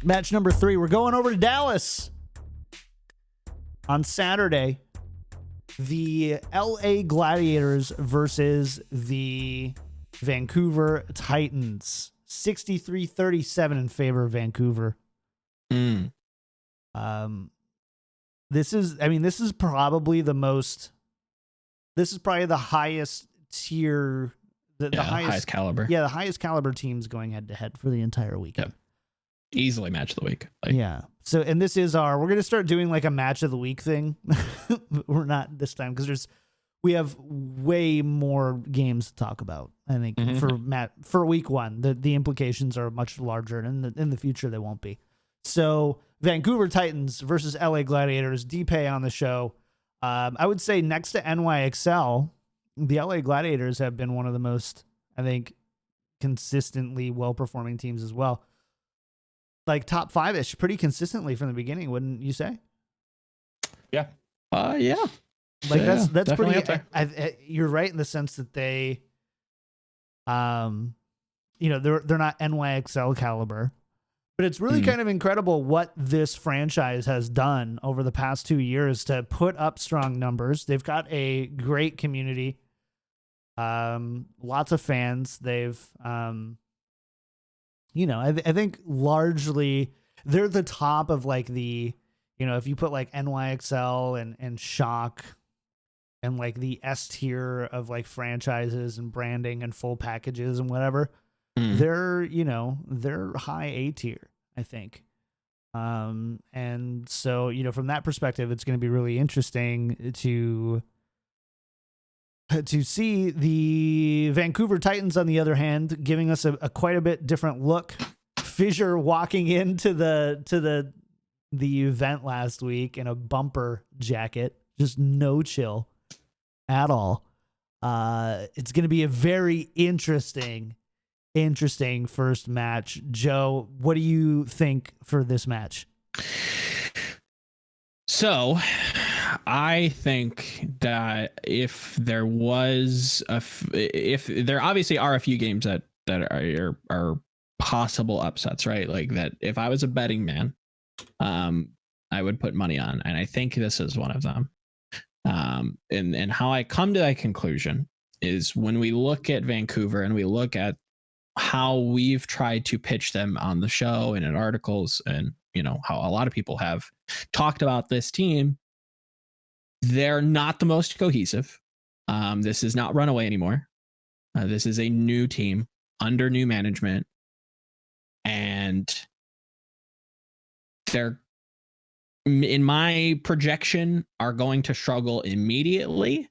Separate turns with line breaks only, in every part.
Match number 3. We're going over to Dallas on Saturday. The LA Gladiators versus the Vancouver Titans. 63-37 in favor of Vancouver. This is probably the highest tier, the highest
caliber.
Yeah, the highest caliber teams going head to head for the entire weekend.
Yep. Easily match of the week.
Yeah. So, and this is we're going to start doing like a match of the week thing. We're not this time because we have way more games to talk about. I think for week 1, the implications are much larger, and in the future they won't be. So Vancouver Titans versus LA Gladiators. DPay on the show. I would say next to NYXL, the LA Gladiators have been one of the most, I think, consistently well-performing teams as well. Like top 5-ish pretty consistently from the beginning, wouldn't you say?
Yeah. Yeah.
Like that's
pretty
pretty
up there.
You're right in the sense that they they're not NYXL caliber, but it's really kind of incredible what this franchise has done over the past 2 years to put up strong numbers. They've got a great community. Lots of fans. They've I think largely they're the top of like the, if you put like NYXL and Shock and like the S tier of like franchises and branding and full packages and whatever, they're high A tier, I think. And so, from that perspective, it's going to be really interesting to see the Vancouver Titans, on the other hand, giving us a quite a bit different look. Fissure walking into the event last week in a bumper jacket, just no chill at all. It's going to be a very interesting first match. Joe, what do you think for this match?
So I think that if there obviously are a few games that are possible upsets, right? Like that, if I was a betting man, I would put money on, and I think this is one of them. And how I come to that conclusion is when we look at Vancouver and we look at how we've tried to pitch them on the show and in articles, and how a lot of people have talked about this team. They're not the most cohesive. This is not Runaway anymore. This is a new team under new management, and they're, in my projection, are going to struggle immediately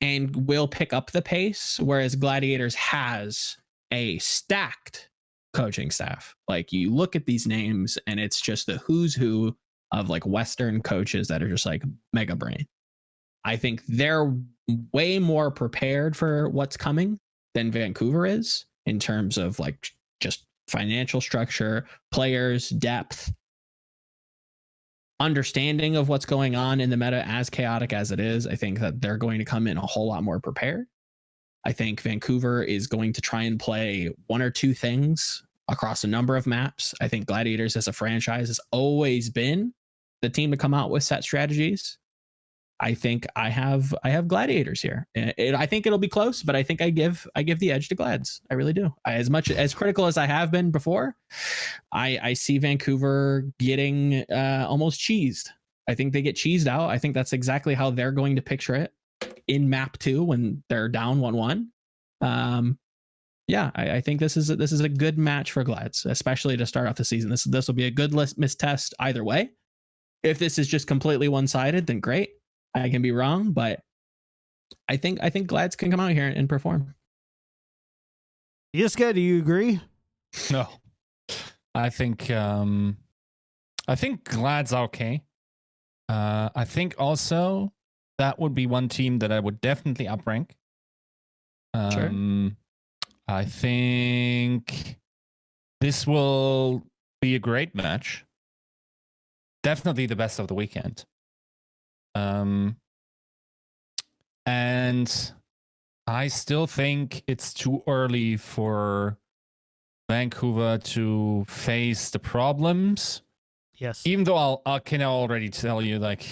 and will pick up the pace, whereas Gladiators has a stacked coaching staff. Like, you look at these names and it's just the who's who of like Western coaches that are just like mega brain. I think they're way more prepared for what's coming than Vancouver is in terms of like just financial structure, players, depth, understanding of what's going on in the meta, as chaotic as it is. I think that they're going to come in a whole lot more prepared. I think Vancouver is going to try and play one or two things across a number of maps. I think Gladiators as a franchise has always been the team to come out with set strategies. I think I have Gladiators here. I think it'll be close, but I think I give the edge to Glads. I really do. As much as critical as I have been before, I see Vancouver getting almost cheesed. I think they get cheesed out. I think that's exactly how they're going to picture it in map 2 when they're down 1-1. I think this is a good match for Glads, especially to start off the season. This will be a good missed test either way. If this is just completely one-sided, then great. I can be wrong, but I think Glads can come out here and perform.
Yiska, do you agree?
No, I think Glad's okay. I think also that would be one team that I would definitely uprank.
Sure.
I think this will be a great match. Definitely the best of the weekend. And I still think it's too early for Vancouver to face the problems.
Yes.
Even though I can already tell you, like,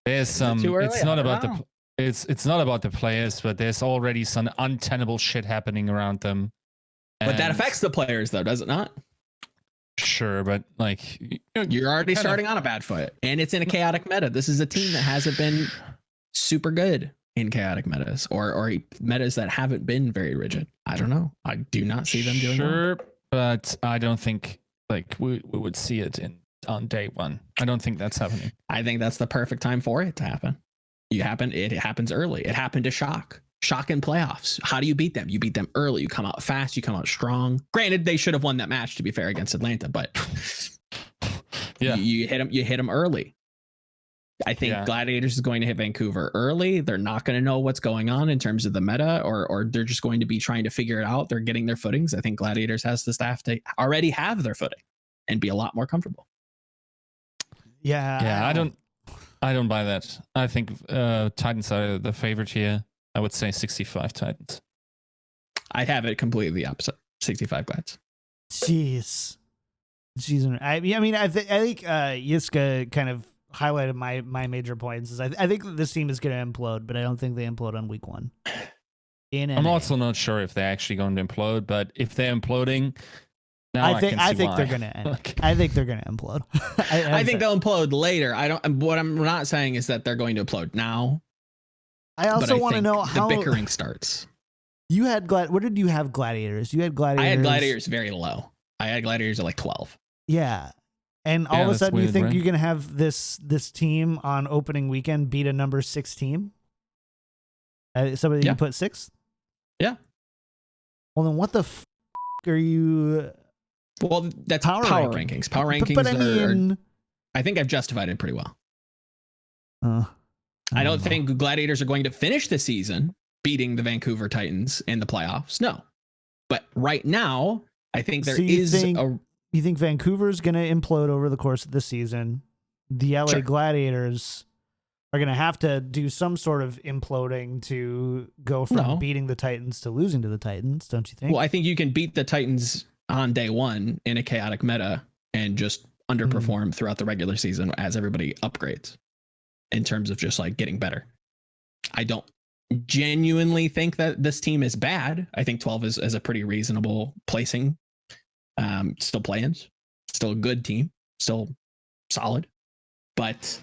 there's some.
Too early?
It's not
I don't
about
know.
it's not about the players, but there's already some untenable shit happening around them.
But that
And
affects the players, though, does it not?
Sure, but like
You're already starting on a bad foot, and it's in a chaotic meta. This is a team that hasn't been super good in chaotic metas, or metas that haven't been very rigid. I don't know. I do not see them doing well.
Sure, but I don't think like we would see it on day one. I don't think that's happening.
I think that's the perfect time for it to happen. It happens early. It happened to Shock in playoffs. How do you beat them? You beat them early. You come out fast. You come out strong. Granted, they should have won that match, to be fair, against Atlanta, but
yeah,
you hit them early. I think Gladiators is going to hit Vancouver early. They're not going to know what's going on in terms of the meta, or they're just going to be trying to figure it out. They're getting their footings. I think Gladiators has the staff to already have their footing and be a lot more comfortable.
Yeah.
I don't buy that. I think Titans are the favorite here. I would say 65 Titans.
I have it completely the opposite. 65 Glads.
Jeez. I mean, I think Yiska kind of highlighted my major points. Is I think that this team is going to implode, but I don't think they implode on week 1.
I'm also not sure if they're actually going to implode, but if they're imploding,
I think they're going to end. I think they're going to implode.
I think they'll implode later. What I'm not saying is that they're going to implode now.
I also want to know how
the bickering starts.
You had what did you have Gladiators? You had Gladiators.
I had Gladiators very low. I had Gladiators at like 12.
Yeah. And all of a sudden you think you're going to have this team on opening weekend beat a number 6 team? Somebody you put 6th?
Yeah.
Well, then what the are you?
Well, that's power rankings. Power rankings
but I mean,
I think I've justified it pretty well. I don't think Gladiators are going to finish the season beating the Vancouver Titans in the playoffs. No. But right now, I think you
think Vancouver's going to implode over the course of the season. The LA Gladiators are going to have to do some sort of imploding to go from beating the Titans to losing to the Titans, don't you think?
Well, I think you can beat the Titans on day 1 in a chaotic meta and just underperform throughout the regular season as everybody upgrades in terms of just like getting better. I don't genuinely think that this team is bad. I think 12 is a pretty reasonable placing. Still play-ins, still a good team, still solid. But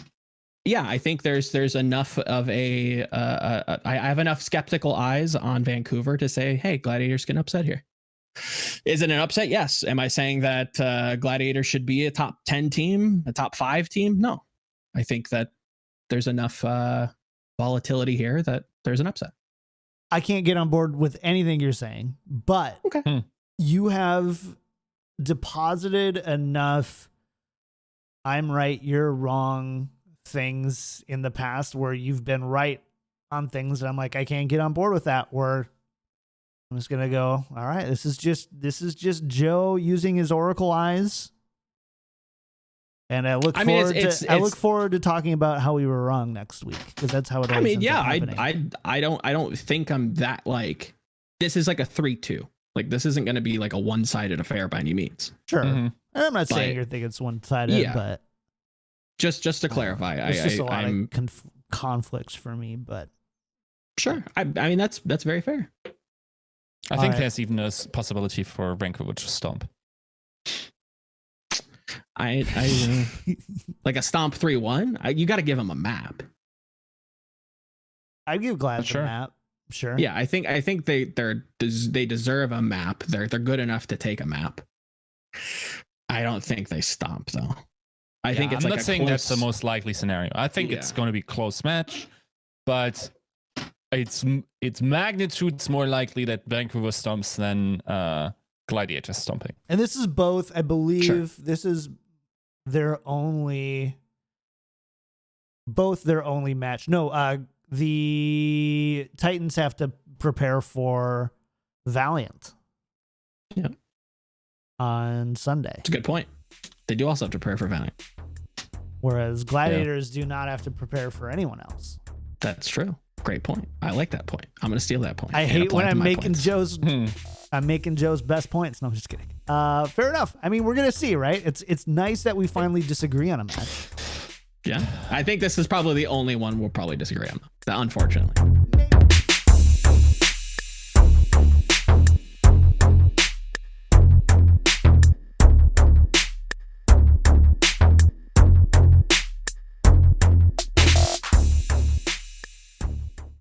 yeah, I think there's enough of I have enough skeptical eyes on Vancouver to say, hey, Gladiators can upset here. Is it an upset? Yes. Am I saying that Gladiators should be a top 10 team, a top 5 team? No. I think that there's enough volatility here that there's an upset.
I can't get on board with anything you're saying, but you have deposited enough I'm right, you're wrong things in the past where you've been right on things, and I'm like, I can't get on board with that, where I'm just gonna go, all right, this is just Joe using his Oracle eyes. And I look forward to talking about how we were wrong next week, because that's how it always ends up happening.
I don't think I'm that, like, this is like a 3-2. Like, this isn't going to be like a one-sided affair by any means.
Sure. And I'm not saying you think it's one-sided, but
just to clarify,
it's just a lot of conflicts for me, but
sure. I mean, that's very fair.
I think there's even a possibility for Vancouver to stomp.
I like a stomp 3-1. You got to give them a map.
I'd give Glad a map. Sure.
Yeah, I think they deserve a map. They're good enough to take a map. I don't think they stomp though. I think it's
I'm
like
not saying that's the most likely scenario. I think it's going to be a close match, but it's magnitude's more likely that Vancouver stomps than Gladiators stomping.
And this is both, I believe, this is their only match. No, the Titans have to prepare for Valiant.
Yeah.
On Sunday.
It's a good point. They do also have to prepare for Valiant.
Whereas Gladiators do not have to prepare for anyone else.
That's true. Great point. I like that point. I'm going to steal that point.
I hate when I'm making Joe's best points. No, I'm just kidding. Fair enough. I mean, we're going to see, right? It's nice that we finally disagree on a match.
Yeah. I think this is probably the only one we'll probably disagree on, unfortunately.
Maybe.